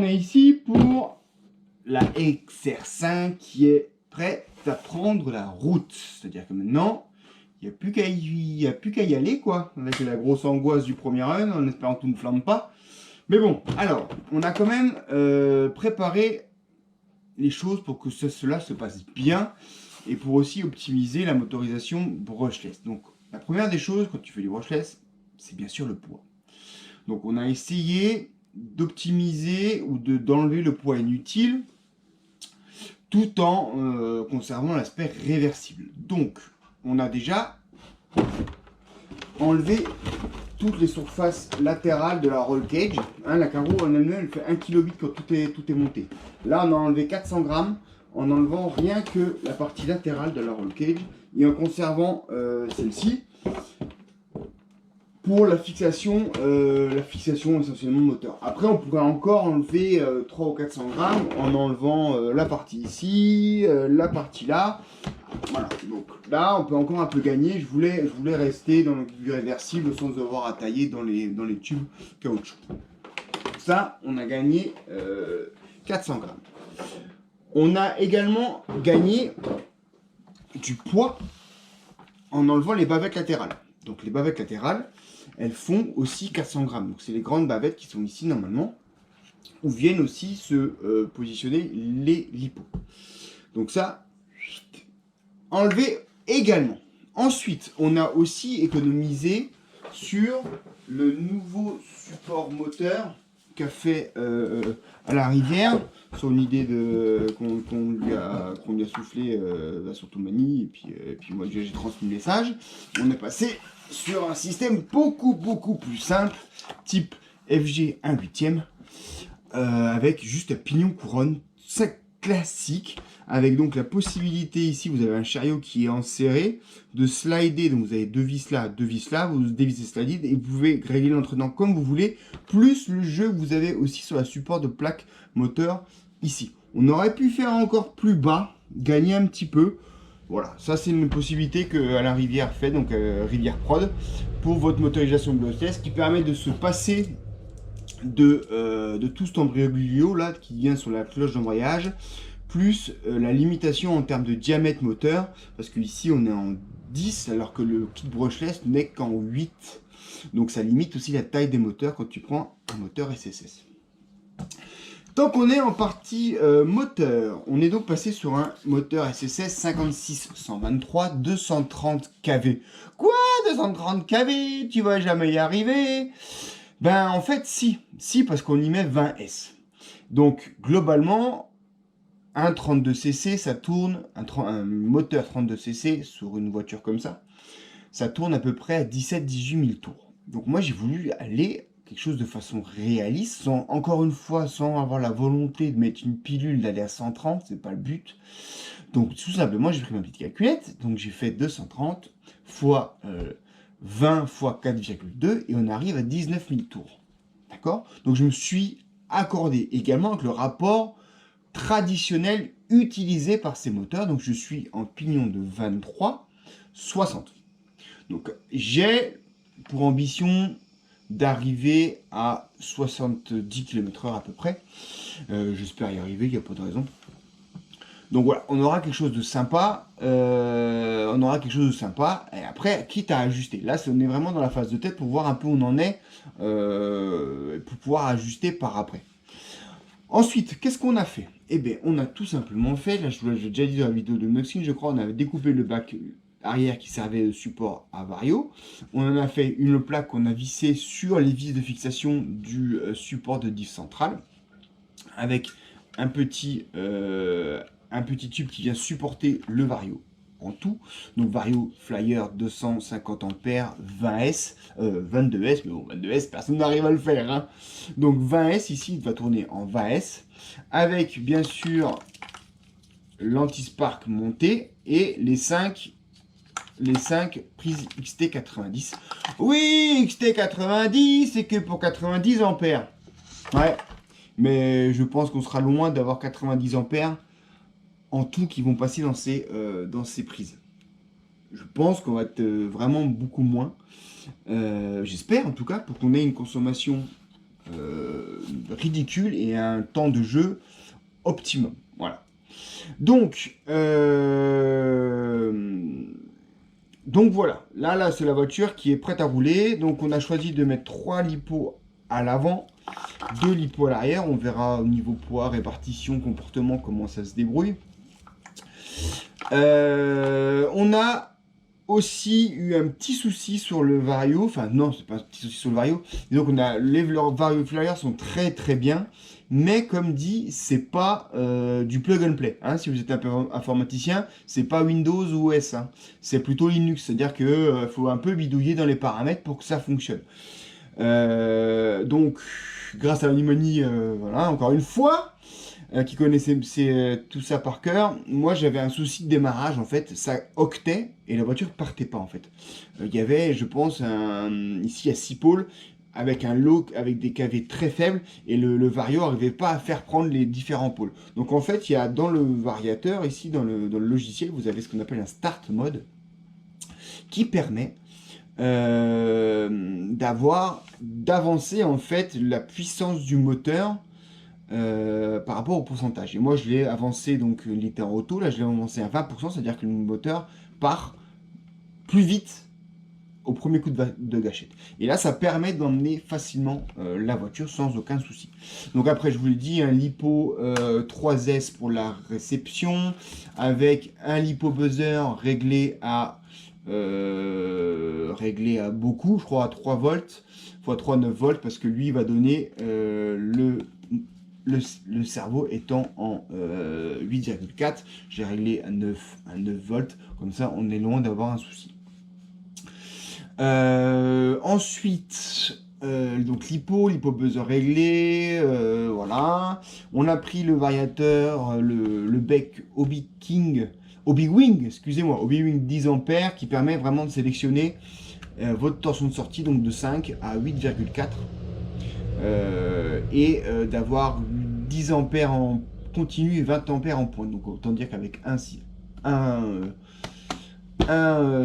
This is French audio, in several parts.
est ici pour la XR5 qui est prête à prendre la route. C'est-à-dire que maintenant, il n'y a plus qu'à y aller, quoi. Avec la grosse angoisse du premier run, en espérant que tout ne flambe pas. Mais bon, alors, on a quand même préparé les choses pour que cela se passe bien et pour aussi optimiser la motorisation brushless. Donc, la première des choses, quand tu fais du brushless, c'est bien sûr le poids. Donc, on a essayé d'optimiser ou d'enlever le poids inutile tout en conservant l'aspect réversible. Donc, on a déjà enlevé toutes les surfaces latérales de la roll cage. Hein, la carreau en elle-même, elle fait 1,8 kg quand tout est monté. Là, on a enlevé 400 grammes en enlevant rien que la partie latérale de la roll cage et en conservant celle-ci pour la fixation essentiellement moteur. Après, on pourrait encore enlever 300 ou 400 grammes en enlevant la partie ici, la partie là. Voilà, donc là, on peut encore un peu gagner. Je voulais rester dans le réversible sans avoir à tailler dans les tubes caoutchouc. Ça, on a gagné 400 grammes. On a également gagné du poids en enlevant les bavettes latérales. Donc les bavettes latérales, elles font aussi 400 grammes. Donc c'est les grandes bavettes qui sont ici normalement, où viennent aussi se positionner les lipos. Donc ça, enlevé également. Ensuite, on a aussi économisé sur le nouveau support moteur qu'a fait à la rivière, son idée qu'on lui a soufflé sur Tomani, et puis moi j'ai transmis le message. On est passé sur un système beaucoup plus simple, type FG 1/8, avec juste un pignon couronne, c'est classique, avec donc la possibilité ici, vous avez un chariot qui est enserré, de slider, donc vous avez deux vis là, vous dévissez slide et vous pouvez régler l'entraînement comme vous voulez, plus le jeu que vous avez aussi sur la support de plaque moteur ici. On aurait pu faire encore plus bas, gagner un petit peu. Voilà, ça c'est une possibilité que Alain Rivière fait, donc Rivière Prod, pour votre motorisation brushless, qui permet de se passer de tout cet embryoglio là qui vient sur la cloche d'embrayage, plus la limitation en termes de diamètre moteur, parce que ici on est en 10 alors que le kit brushless n'est qu'en 8, donc ça limite aussi la taille des moteurs quand tu prends un moteur SSS. Tant qu'on est en partie moteur, on est donc passé sur un moteur SSS 56-123 230 kV. Quoi, 230 kV? Tu vas jamais y arriver? Ben en fait si parce qu'on y met 20 S. Donc globalement, un 32cc ça tourne, un moteur 32cc sur une voiture comme ça tourne à peu près à 17-18 000 tours. Donc moi j'ai voulu aller quelque chose de façon réaliste, sans, encore une fois, sans avoir la volonté de mettre une pilule d'aller à 130, c'est pas le but. Donc tout simplement j'ai pris ma petite calculette, donc j'ai fait 230 fois 20 fois 4,2 et on arrive à 19 000 tours. D'accord? Donc je me suis accordé également avec le rapport traditionnel utilisé par ces moteurs. Donc je suis en pignon de 23, 60. Donc j'ai pour ambition d'arriver à 70 km/h à peu près. J'espère y arriver, il n'y a pas de raison. Donc voilà, on aura quelque chose de sympa, et après, quitte à ajuster. Là, on est vraiment dans la phase de tête pour voir un peu où on en est, pour pouvoir ajuster par après. Ensuite, qu'est-ce qu'on a fait? Eh bien, on a tout simplement fait, là je vous l'ai déjà dit dans la vidéo de unboxing, je crois, on avait découpé le bac arrière qui servait de support à Vario. On en a fait une plaque qu'on a vissée sur les vis de fixation du support de diff central, avec un petit tube qui vient supporter le Vario en tout. Donc Vario Flyer 250 ampères, 20S, 22S, mais bon 22S personne n'arrive à le faire. Hein. Donc 20S ici il va tourner en 20S avec bien sûr l'anti-spark monté et les 5 prises XT90. Oui, XT90 c'est que pour 90 ampères. Ouais, mais je pense qu'on sera loin d'avoir 90 ampères en tout qui vont passer dans ces prises. Je pense qu'on va être vraiment beaucoup moins. J'espère en tout cas, pour qu'on ait une consommation ridicule et un temps de jeu optimum. Voilà. Donc voilà, là c'est la voiture qui est prête à rouler. Donc on a choisi de mettre 3 lipos à l'avant, 2 lipos à l'arrière. On verra au niveau poids, répartition, comportement, comment ça se débrouille. On a aussi eu un petit souci sur le Vario. Enfin non, c'est pas un petit souci sur le Vario. Et donc les Vario Flyers sont très très bien. Mais comme dit, c'est pas du plug and play. Hein, si vous êtes un peu informaticien, c'est pas Windows ou OS. Hein, c'est plutôt Linux. C'est-à-dire que faut un peu bidouiller dans les paramètres pour que ça fonctionne. Donc, grâce à l'Animony, voilà, encore une fois, qui connaissait tout ça par cœur, moi j'avais un souci de démarrage en fait. Ça octait et la voiture partait pas en fait. Il y avait, je pense, ici à 6 pôles, avec un lot avec des KV très faibles et le Vario n'arrivait pas à faire prendre les différents pôles. Donc en fait, il y a dans le variateur, ici dans le logiciel, vous avez ce qu'on appelle un start mode qui permet d'avancer en fait la puissance du moteur par rapport au pourcentage. Et moi je l'ai avancé, donc il était en auto, là je l'ai avancé à 20%, c'est-à-dire que le moteur part plus vite au premier coup de gâchette. Et là, ça permet d'emmener facilement la voiture sans aucun souci. Donc après, je vous l'ai dit, un lipo 3S pour la réception, avec un lipo buzzer réglé à beaucoup, je crois à 3 volts, x 3, 9 volts, parce que lui, il va donner le cerveau étant en 8,4. J'ai réglé à 9 volts, comme ça, on est loin d'avoir un souci. Ensuite, donc lipo buzzer réglé, voilà. On a pris le variateur, le bec Obi-Wing, excusez-moi, Obi-Wing 10 ampères qui permet vraiment de sélectionner votre tension de sortie, donc de 5 à 8,4 et d'avoir 10 ampères en continu et 20 ampères en pointe. Donc autant dire qu'avec un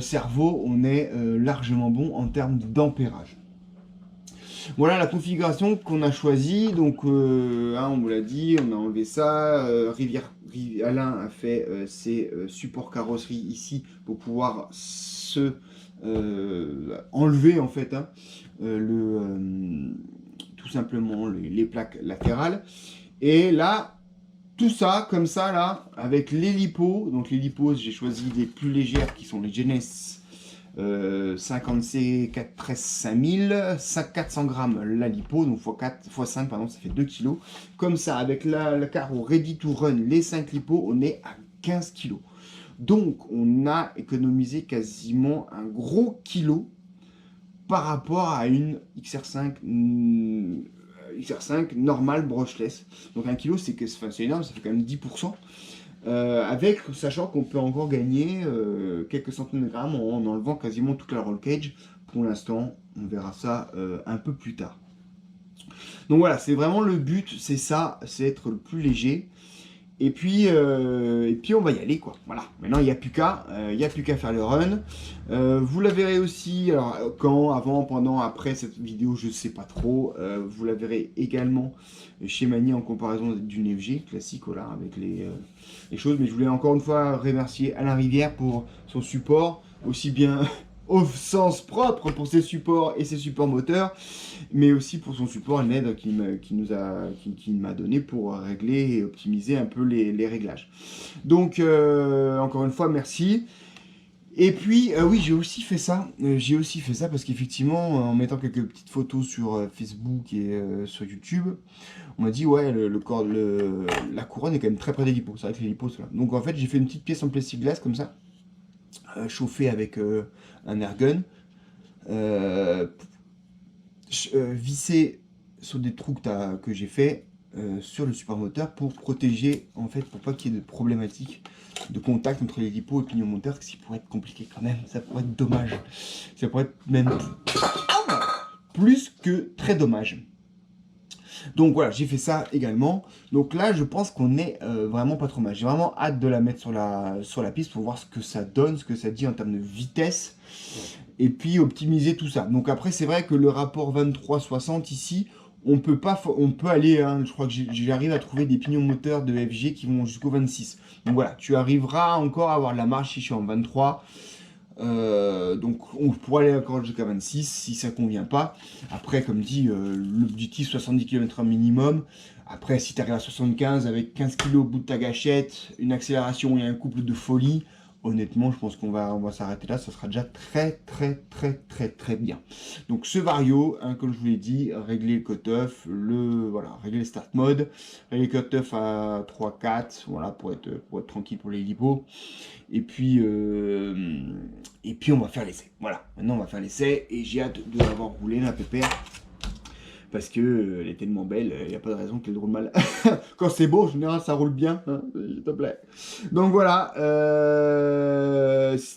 cerveau, on est largement bon en termes d'ampérage. Voilà la configuration qu'on a choisie. Donc, on vous l'a dit, on a enlevé ça. Alain a fait ses supports carrosserie ici pour pouvoir se enlever en fait tout simplement les plaques latérales. Et là, tout ça, comme ça, là, avec les lipos. Donc les lipos, j'ai choisi les plus légères qui sont les Genesis 50C 413 5000, 400 grammes la lipo, donc x5, pardon, ça fait 2 kg. Comme ça, avec le carreau ready to run, les 5 lipos, on est à 15 kg. Donc on a économisé quasiment un gros kilo par rapport à une XR5 normal brushless. Donc 1 kg c'est énorme, ça fait quand même 10%. Sachant qu'on peut encore gagner quelques centaines de grammes en enlevant quasiment toute la roll cage. Pour l'instant, on verra ça un peu plus tard. Donc voilà, c'est vraiment le but, c'est ça, c'est être le plus léger. Et puis on va y aller quoi. Voilà. Maintenant il n'y a plus qu'à faire le run. Vous la verrez aussi, alors quand, avant, pendant, après cette vidéo, je sais pas trop. Vous la verrez également chez Mani en comparaison d'une FG classique, voilà, avec les choses. Mais je voulais encore une fois remercier Alain Rivière pour son support, aussi bien au sens propre pour ses supports et ses supports moteurs, mais aussi pour son support, l'aide qu'il m'a donné pour régler et optimiser un peu les réglages. Donc, encore une fois, merci. Et puis, oui, j'ai aussi fait ça parce qu'effectivement, en mettant quelques petites photos sur Facebook et sur YouTube, on m'a dit, ouais, la couronne est quand même très près des lipos. C'est vrai que les lipos sont là. Donc, en fait, j'ai fait une petite pièce en plexiglas comme ça, chauffée avec un airgun, vissé sur des trous que j'ai fait sur le support moteur pour protéger, en fait, pour pas qu'il y ait de problématiques de contact entre les lipos et le pignon moteur, ce qui pourrait être compliqué quand même, ça pourrait être dommage. Ça pourrait être même plus que très dommage. Donc voilà, j'ai fait ça également. Donc là, je pense qu'on est vraiment pas trop mal. J'ai vraiment hâte de la mettre sur la piste pour voir ce que ça donne, ce que ça dit en termes de vitesse. Et puis optimiser tout ça. Donc après, c'est vrai que le rapport 23-60 ici, on peut aller, hein, je crois que j'arrive à trouver des pignons moteurs de FG qui vont jusqu'au 26. Donc voilà, tu arriveras encore à avoir de la marge si je suis en 23. Donc on pourrait aller encore jusqu'à 26 si ça convient pas. Après, comme dit, l'objectif 70 km/h minimum. Après, si tu arrives à 75 avec 15 kg au bout de ta gâchette, une accélération et un couple de folie, honnêtement, je pense qu'on va s'arrêter là. Ça sera déjà très bien. Donc ce vario, hein, comme je vous l'ai dit, régler le cutoff, régler le start mode, régler le cutoff à 3-4, voilà, pour être tranquille pour les lipos. Et puis on va faire l'essai. Voilà, maintenant on va faire l'essai et j'ai hâte de l'avoir roulé la pépère. Parce que elle est tellement belle, il n'y a pas de raison qu'elle roule mal. Quand c'est beau, en général, ça roule bien, hein, s'il te plaît. Donc voilà,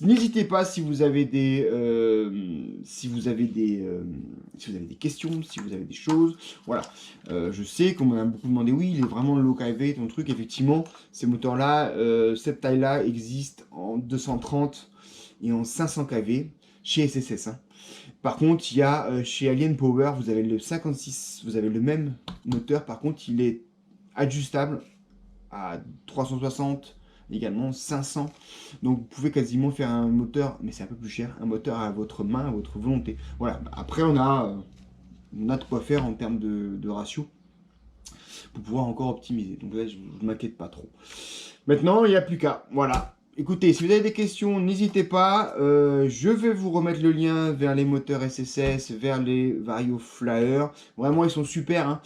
n'hésitez pas si vous avez des questions, si vous avez des choses. Voilà, je sais qu'on m'a beaucoup demandé, oui, il est vraiment low kV, ton truc. Effectivement, ces moteurs-là, cette taille-là existe en 230 et en 500 kV chez SSS. Hein. Par contre, il y a chez Alien Power, vous avez le 56, vous avez le même moteur. Par contre, il est ajustable à 360, également 500. Donc, vous pouvez quasiment faire un moteur, mais c'est un peu plus cher, un moteur à votre main, à votre volonté. Voilà. Après, on a de quoi faire en termes de ratio pour pouvoir encore optimiser. Donc là, je ne m'inquiète pas trop. Maintenant, il n'y a plus qu'à. Voilà. Écoutez, si vous avez des questions, n'hésitez pas. Je vais vous remettre le lien vers les moteurs SSS, vers les Vario Flyer. Vraiment, ils sont super. Hein.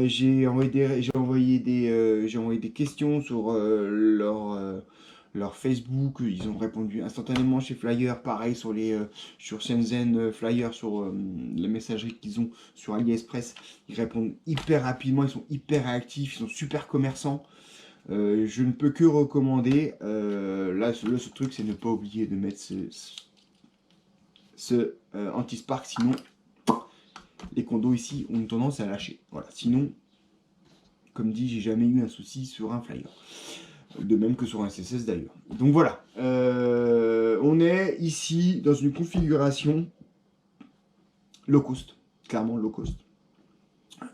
J'ai envoyé des questions sur leur Facebook. Ils ont répondu instantanément chez Flyer. Pareil sur Shenzhen Flyer, sur la messagerie qu'ils ont sur AliExpress. Ils répondent hyper rapidement. Ils sont hyper réactifs. Ils sont super commerçants. Je ne peux que recommander. Là, ce truc, c'est ne pas oublier de mettre ce anti-spark, sinon les condos ici ont une tendance à lâcher. Voilà. Sinon, comme dit, j'ai jamais eu un souci sur un flyer. De même que sur un CSS d'ailleurs. Donc voilà. On est ici dans une configuration low cost. Clairement low cost.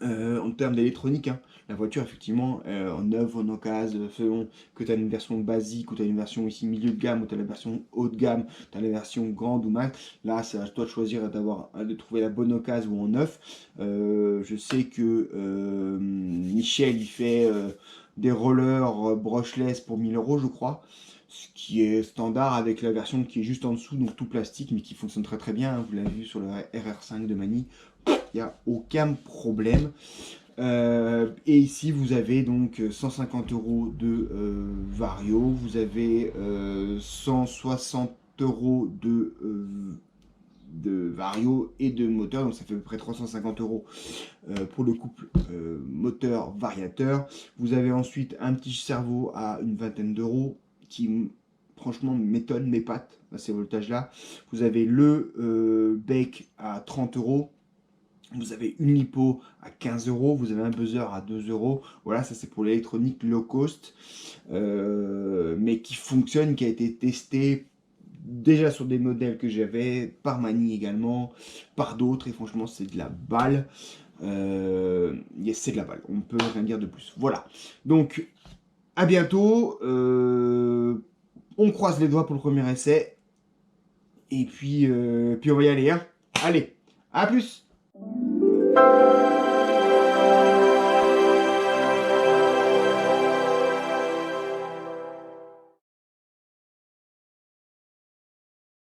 En termes d'électronique, hein. La voiture, effectivement, en neuf, en occasion, selon que tu as une version basique ou tu as une version ici milieu de gamme ou tu as la version haut de gamme, tu as la version grande ou max. Là, c'est à toi de choisir de trouver la bonne occasion ou en neuf. Je sais que Michel, il fait des rollers brushless pour 1000 €, je crois. Ce qui est standard avec la version qui est juste en dessous, donc tout plastique, mais qui fonctionne très bien. Hein. Vous l'avez vu sur le RR5 de Mani. Il n'y a aucun problème. Et ici, vous avez donc 150 € de Vario, vous avez 160 € de Vario et de moteur, donc ça fait à peu près 350 € pour le couple moteur-variateur. Vous avez ensuite un petit cerveau à une vingtaine d'euros qui franchement m'étonne, m'épate à ces voltages-là. Vous avez le bec à 30 €. Vous avez une lipo à 15 €, vous avez un buzzer à 2 €. Voilà, ça c'est pour l'électronique low cost, mais qui fonctionne, qui a été testé déjà sur des modèles que j'avais, par Mani également, par d'autres, et franchement c'est de la balle. C'est de la balle, on ne peut rien dire de plus. Voilà, donc à bientôt. On croise les doigts pour le premier essai, et puis on va y aller. Hein. Allez, à plus. Thank you.